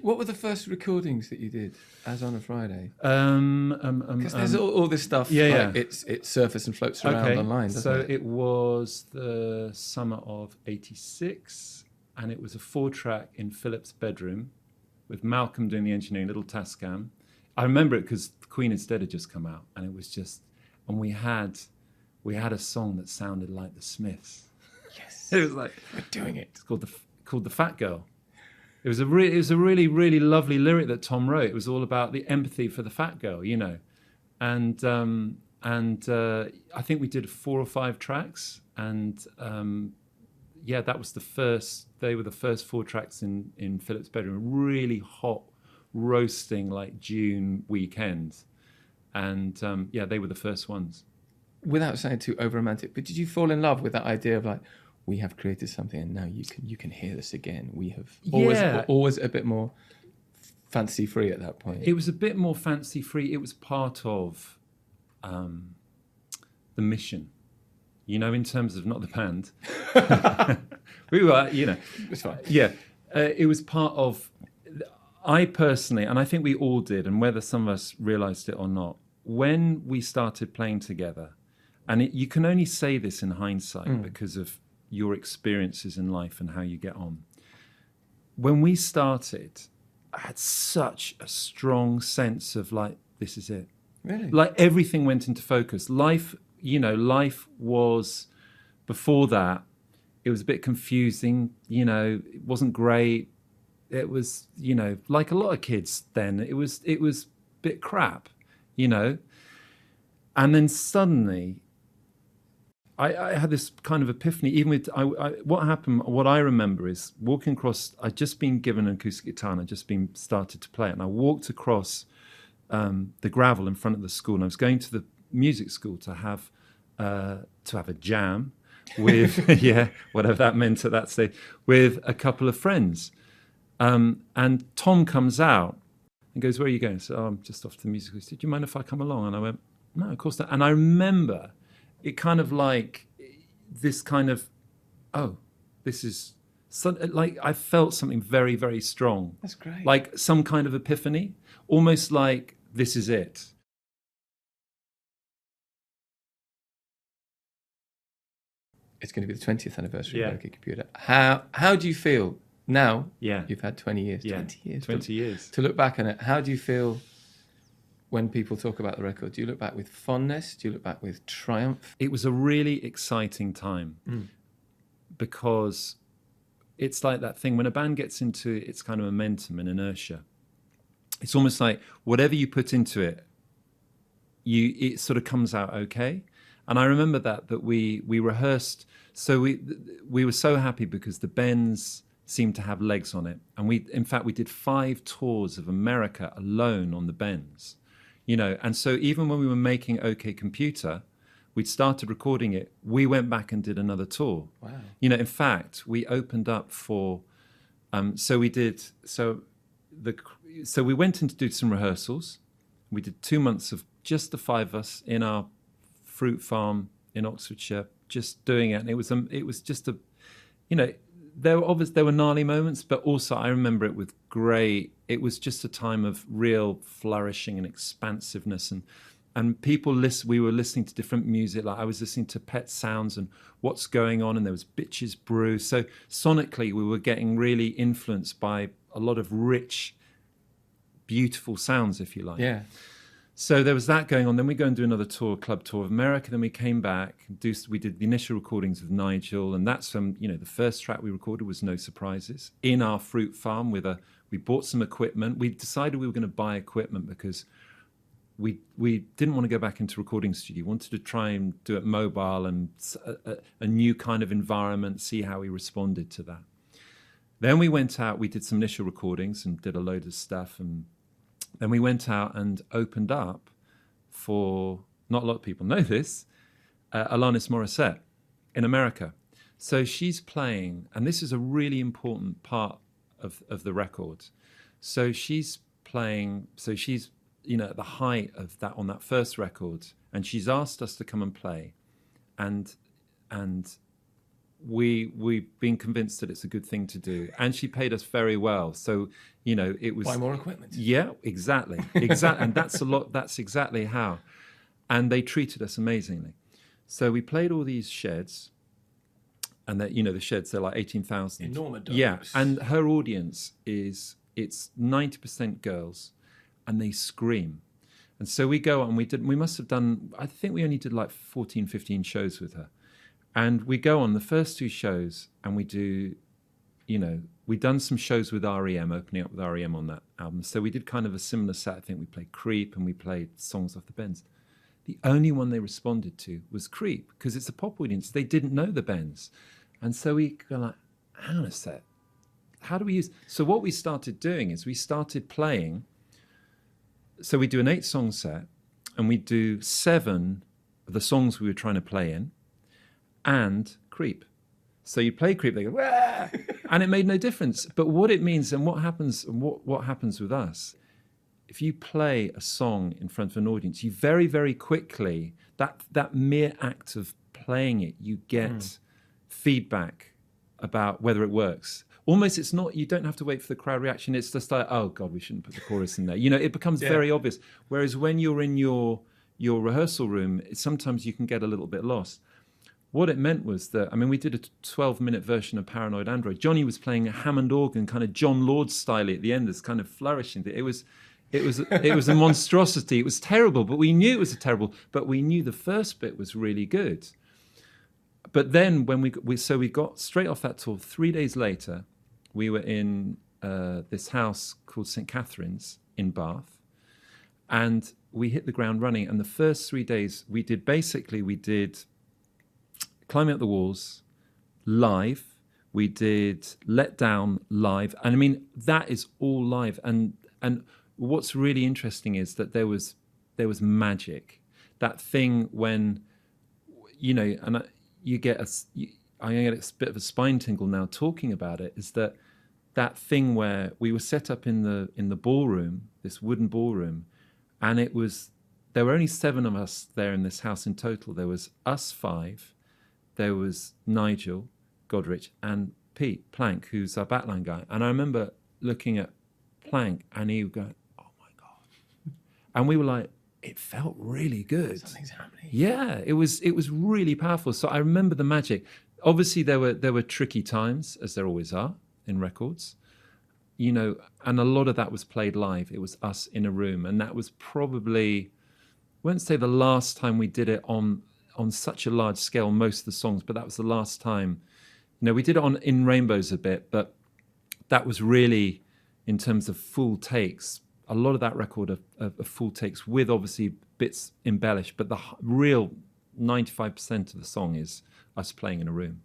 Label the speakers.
Speaker 1: What were the first recordings that you did as on a Friday? Because there's all this stuff.
Speaker 2: Yeah.
Speaker 1: It surfaces and floats around online, doesn't
Speaker 2: so
Speaker 1: it?
Speaker 2: it was the summer of '86, and it was a 4-track in Philip's bedroom with Malcolm doing the engineering, little Tascam. I remember it because Queen Instead had just come out, and it was just, and we had a song that sounded like the Smiths.
Speaker 1: Yes,
Speaker 2: It was like,
Speaker 1: we're doing it.
Speaker 2: it's called the Fat Girl. It was a really, really lovely lyric that Tom wrote. It was all about the empathy for the fat girl, you know, and I think we did 4 or 5 tracks, and that was the first. They were the first 4 tracks in Philip's bedroom. Really hot, roasting like June weekend, and they were the first ones.
Speaker 1: Without sounding too over romantic, but did you fall in love with that idea of like, we have created something and now you can hear this again? We have always a bit more fancy free at that point.
Speaker 2: It was a bit more fancy free. It was part of the mission, you know, in terms of not the band. We were, you know,
Speaker 1: It's fine.
Speaker 2: Yeah, it was part of. I personally, and I think we all did, and whether some of us realised it or not, when we started playing together, and you can only say this in hindsight because of your experiences in life and how you get on. When we started, I had such a strong sense of like, this is it.
Speaker 1: Really?
Speaker 2: Like everything went into focus. Life was, before that, it was a bit confusing, you know, it wasn't great. It was, you know, like a lot of kids then, it was a bit crap, you know. And then suddenly, I had this kind of epiphany. Even with what happened, what I remember is walking across. I'd just been given an acoustic guitar and I'd just been started to play it. And I walked across the gravel in front of the school, and I was going to the music school to have a jam with whatever that meant at that stage, with a couple of friends. And Tom comes out and goes, "Where are you going?" I said, "Oh, I'm just off to the music school." He said, "Do you mind if I come along?" And I went, "No, of course not." And I remember it kind of like this kind of, this is, like I felt something very, very strong.
Speaker 1: That's great.
Speaker 2: Like some kind of epiphany, almost like this is it.
Speaker 1: It's going to be the 20th anniversary of OK Computer. How do you feel now?
Speaker 2: Yeah.
Speaker 1: You've had 20 years.
Speaker 2: Yeah.
Speaker 1: 20 years.
Speaker 2: 20 years.
Speaker 1: To look back on it, how do you feel when people talk about the record? Do you look back with fondness? Do you look back with triumph?
Speaker 2: It was a really exciting time because it's like that thing when a band gets into its kind of momentum and inertia. It's almost like whatever you put into it, it sort of comes out okay. And I remember that we rehearsed. So we were so happy because the Bends seemed to have legs on it, and we did 5 tours of America alone on the Bends. You know, and so even when we were making OK Computer, we'd started recording it, we went back and did another tour.
Speaker 1: Wow.
Speaker 2: You know, in fact, we opened up for, so we went in to do some rehearsals. We did 2 months of just the 5 of us in our fruit farm in Oxfordshire, just doing it. And it was just a, you know, there were gnarly moments, but also I remember it with great. It was just a time of real flourishing and expansiveness, and people listen. We were listening to different music. Like I was listening to Pet Sounds and What's Going On, and there was Bitches Brew. So sonically, we were getting really influenced by a lot of rich, beautiful sounds, if you like.
Speaker 1: Yeah.
Speaker 2: So there was that going on. Then we go and do another tour, club tour of America. Then we came back. We did the initial recordings with Nigel, and that's when, you know, the first track we recorded was No Surprises in our fruit farm we bought some equipment. We decided we were going to buy equipment because we didn't want to go back into recording studio. We wanted to try and do it mobile and a new kind of environment, see how we responded to that. Then we went out. We did some initial recordings and did a load of stuff, and then we went out and opened up for, not a lot of people know this, Alanis Morissette in America. So she's playing, and this is a really important part of the record. So she's playing, you know, at the height of that on that first record, and she's asked us to come and play. And we've been convinced that it's a good thing to do, and she paid us very well. So it was
Speaker 1: buy more equipment.
Speaker 2: Yeah, exactly. And that's exactly how. And they treated us amazingly. So we played all these sheds, and that the sheds, they're like 18,000.
Speaker 1: Enormous.
Speaker 2: Yeah, and her audience it's 90% girls, and they scream. And so we go on. We must have done. I think we only did like 14, 15 shows with her. And we go on the first 2 shows, and we do, we've done some shows with REM, opening up with REM on that album. So we did kind of a similar set. I think we played Creep and we played songs off the Bends. The only one they responded to was Creep, because it's a pop audience. They didn't know the Bends. And so we go like, hang on a sec. How do we use... So what we started doing is we started playing... So we do an 8-song set, and we do 7 of the songs we were trying to play in, and Creep. So you play Creep, they go, wah! And it made no difference. But what it means and what happens with us, if you play a song in front of an audience, you very, very quickly, that mere act of playing it, you get feedback about whether it works. Almost, it's not, you don't have to wait for the crowd reaction. It's just like, oh God, we shouldn't put the chorus in there. It becomes very obvious. Whereas when you're in your rehearsal room, sometimes you can get a little bit lost. What it meant was that, we did a 12-minute version of Paranoid Android. Johnny was playing a Hammond organ, kind of John Lord style at the end, that's kind of flourishing. It was a monstrosity. It was terrible, but we knew it was terrible. But we knew the first bit was really good. But then when we got straight off that tour, 3 days later, we were in this house called St. Catherine's in Bath, and we hit the ground running. And the first 3 days we did Climbing Up the Walls live. We did Let Down live. And that is all live. And what's really interesting is that there was magic. That thing when, and I get a bit of a spine tingle now talking about it, is that thing where we were set up in the ballroom, this wooden ballroom, and there were only 7 of us there in this house in total. There was us 5. There was Nigel Godrich and Pete Plank, who's our backline guy. And I remember looking at Plank, and he would go, oh my God. And we were like, it felt really good.
Speaker 1: Something's happening. Yeah,
Speaker 2: it was really powerful. So I remember the magic. Obviously, there were tricky times, as there always are in records, and a lot of that was played live. It was us in a room, and that was probably, I won't say the last time we did it on such a large scale, most of the songs, but that was the last time. We did it in Rainbows a bit, but that was really, in terms of full takes, a lot of that record of full takes with obviously bits embellished, but the real 95% of the song is us playing in a room.